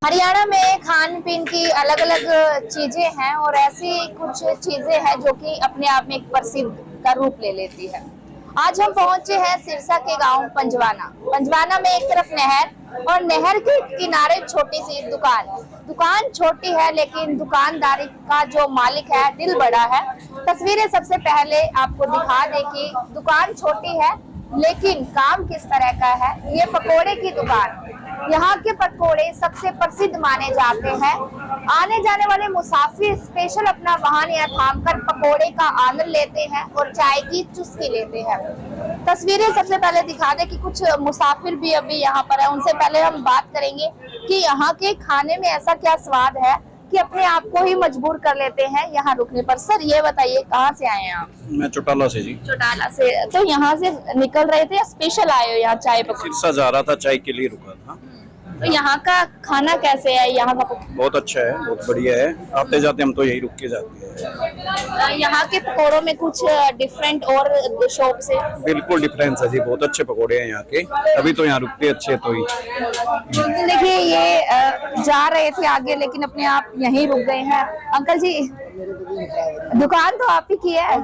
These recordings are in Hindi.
हरियाणा में खान पीन की अलग अलग चीजें हैं और ऐसी कुछ चीजें हैं जो कि अपने आप में एक प्रसिद्ध का रूप ले लेती है। आज हम पहुंचे हैं सिरसा के गांव पंजवाना। पंजवाना में एक तरफ नहर और नहर के किनारे छोटी सी दुकान। दुकान छोटी है लेकिन दुकानदारी का जो मालिक है दिल बड़ा है। तस्वीरें सबसे पहले आपको दिखा दे कि दुकान छोटी है लेकिन काम किस तरह का है। ये पकोड़े की दुकान। यहाँ के पकोड़े सबसे प्रसिद्ध माने जाते हैं। आने जाने वाले मुसाफिर स्पेशल अपना वाहन यहाँ थामकर पकोड़े का आनंद लेते हैं और चाय की चुस्की लेते हैं। तस्वीरें सबसे पहले दिखा दे कि कुछ मुसाफिर भी अभी यहाँ पर है। उनसे पहले हम बात करेंगे कि यहाँ के खाने में ऐसा क्या स्वाद है कि अपने आप को ही मजबूर कर लेते हैं यहाँ रुकने पर। सर ये बताइए कहाँ से आए हैं आप? मैं चौटाला से जी। चौटाला से। तो यहाँ से निकल रहे थे या स्पेशल आए हो यहाँ चाय पकोड़े? सिरसा जा रहा था, चाय के लिए रुका था। तो यहाँ का खाना कैसे है? यहाँ का बहुत अच्छा है, बहुत बढ़िया है। आते जाते हम तो यही रुक के जाते हैं। यहाँ के पकोड़ों में कुछ डिफरेंट और शॉप से बिल्कुल डिफरेंस है जी, बहुत अच्छे पकोड़े हैं यहाँ के। अभी तो यहाँ रुकते अच्छे तो ही। देखिए ये जा रहे थे आगे लेकिन अपने आप यहीं रुक गए हैं। अंकल जी दुकान तो आप ही की है?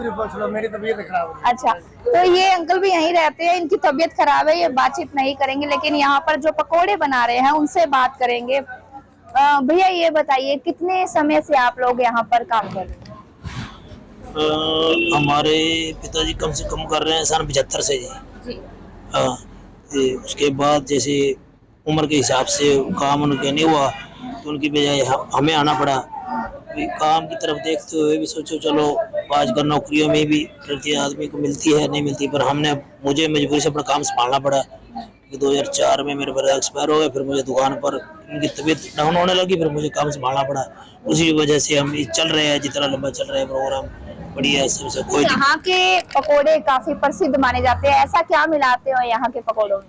मेरी तबीयत खराब है। अच्छा, तो ये अंकल भी यहीं रहते हैं, इनकी तबीयत खराब है, ये बातचीत नहीं करेंगे लेकिन यहाँ पर जो पकोड़े बना रहे हैं उनसे बात करेंगे। भैया ये बताइए कितने समय से आप लोग यहाँ पर काम कर रहे हैं? हमारे पिताजी कम से कम कर रहे हैं सन 75 से जी। उसके बाद जैसे उम्र के हिसाब से काम उनके नहीं हुआ तो उनकी बजाय हमें आना पड़ा। काम की तरफ देखते हुए भी सोचो चलो आजकल नौकरियों में भी प्रति आदमी को मिलती है नहीं मिलती, पर मुझे मजबूरी से अपना काम संभालना पड़ा। 2004 में मेरे ब्रदर एक्सपायर हो गए, फिर मुझे दुकान पर उनकी तबीयत डाउन होने लगी, फिर मुझे काम संभालना पड़ा। उसी वजह से हम चल रहे हैं, जितना लंबा चल रहा है प्रोग्राम बढ़िया है सबसे। कोई यहाँ के पकोड़े काफी प्रसिद्ध माने जाते हैं, ऐसा क्या मिलाते हो यहाँ के पकोड़ों में?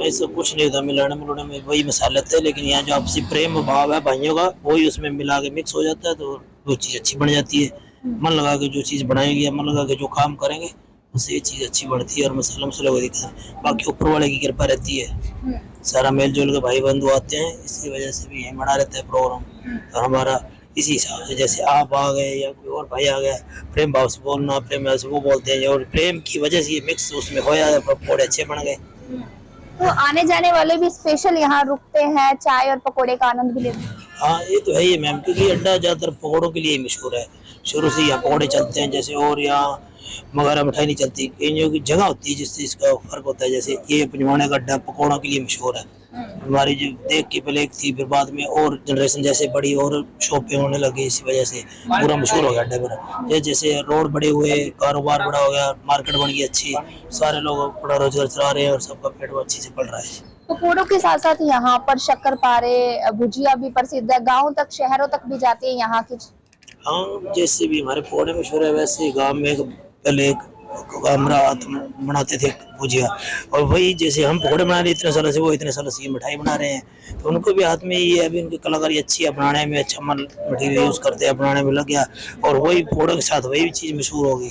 ऐसा कुछ नहीं होता, मिलाने मिलाने में वही मसाले थे, लेकिन यहाँ जो आपसी प्रेम भाव है भाइयों का वही उसमें मिला के मिक्स हो जाता है तो वो चीज़ अच्छी बन जाती है। मन लगा के जो चीज़ बनाएंगे, मन लगा के जो काम करेंगे उससे ये चीज़ अच्छी बढ़ती है और मसाला मसाला को दिखता है। बाकी ऊपर वाले की कृपा रहती है, सारा मेल जोल के भाई बंधु आते हैं, इसकी वजह से भी यही बना रहता है प्रोग्राम। और हमारा इसी हिसाब से जैसे आप आ गए या कोई और भाई आ गया, प्रेम भाव से बोलना, प्रेम भाव से वो बोलते हैं और प्रेम की वजह से ये मिक्स उसमें हो जाता है, पकौड़े अच्छे बन गए। तो आने जाने वाले भी स्पेशल यहाँ रुकते हैं, चाय और पकोड़े का आनंद भी लेते हैं। हाँ ये तो है ही मैम, क्योंकि अड्डा ज्यादातर पकौड़ों के लिए ही मशहूर है। शुरू से यहाँ पकौड़े चलते हैं, जैसे और यहाँ मगारा मिठाई नहीं चलती। इन की जगह होती है जिससे इसका फर्क होता है। जैसे ये पंजवाने का अड्डा पकौड़ों के लिए मशहूर है। हमारी जो देख के पहले एक थी, फिर बाद में और जनरेशन जैसे बड़ी और शॉपें होने लगी, इसी वजह से पूरा मशहूर हो गया अड्डा मेरा। जैसे रोड बड़े हुए, कारोबार बड़ा हो गया, मार्केट बन गई अच्छी, सारे लोग बड़ा रोजगार चला रहे हैं और सबका पेट अच्छी से पल रहा है। पकोड़ों के साथ साथ यहाँ पर शक्करपारे, भुजिया भी प्रसिद्ध है, गाँव तक शहरों तक भी जाती है यहाँ की। हाँ जैसे भी हमारे पकौड़े मशहूर है, वैसे गाँव में पहले एक कमरा बनाते थे भुजिया, और वही जैसे हम पकौड़े बना रहे इतने सालों से, वो इतने सालों से ये मिठाई बना रहे हैं। तो उनको भी हाथ में ये अभी उनकी कलाकारी अच्छी है, बनाने में अच्छा मटेरियल यूज करते हैं, बनाने में लग गया और वही पकौड़ों के साथ वही चीज मशहूर हो गई।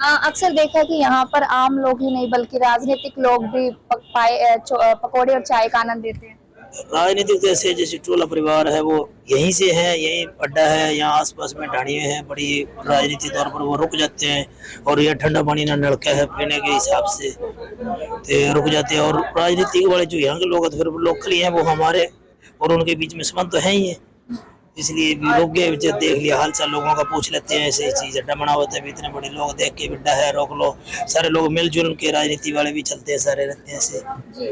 अक्सर देखा कि यहाँ पर आम लोग ही नहीं बल्कि राजनीतिक लोग भी पकौड़े और चाय का आनंद लेते हैं। राजनीतिक तो ऐसे जैसे टोला परिवार है वो यहीं से है, यही अड्डा है, यहाँ आसपास में ढाणियाँ हैं बड़ी, राजनीतिक तौर पर वो रुक जाते हैं और यह ठंडा पानी ना नलका है पीने के हिसाब से तो रुक जाते हैं। और राजनीतिक वाले जो यहाँ के लोग फिर लोकली हैं वो हमारे और उनके बीच में संबंध तो है ही है, इसलिए भी रुक गए, देख लिया हाल चाल लोगों का पूछ लेते हैं। ऐसे चीज अड्डा बना होता है, इतने बड़े लोग देख के अड्डा है रोक लो, सारे लोग मिलजुल के, राजनीति वाले भी चलते हैं, सारे रहते हैं ऐसे,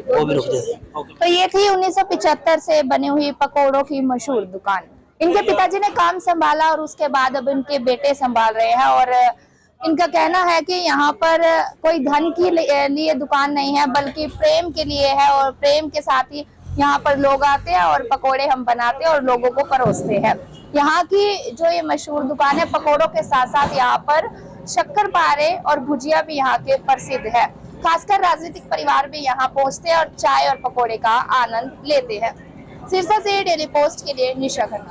वो भी रुक जाते हैं। तो ये थी 1975 से बनी हुई पकोड़ों की मशहूर दुकान। इनके पिताजी ने काम संभाला और उसके बाद अब इनके बेटे संभाल रहे हैं और इनका कहना है कि यहाँ पर कोई धन के लिए दुकान नहीं है बल्कि प्रेम के लिए है और प्रेम के साथ ही यहाँ पर लोग आते हैं और पकोड़े हम बनाते हैं और लोगों को परोसते हैं। यहाँ की जो ये मशहूर दुकान है, पकोड़ों के साथ साथ यहाँ पर शक्करपारे और भुजिया भी यहाँ के प्रसिद्ध है। खासकर राजनीतिक परिवार भी यहाँ पहुँचते हैं और चाय और पकोड़े का आनंद लेते हैं। सिरसा से डेली पोस्ट के लिए निशा खन्ना।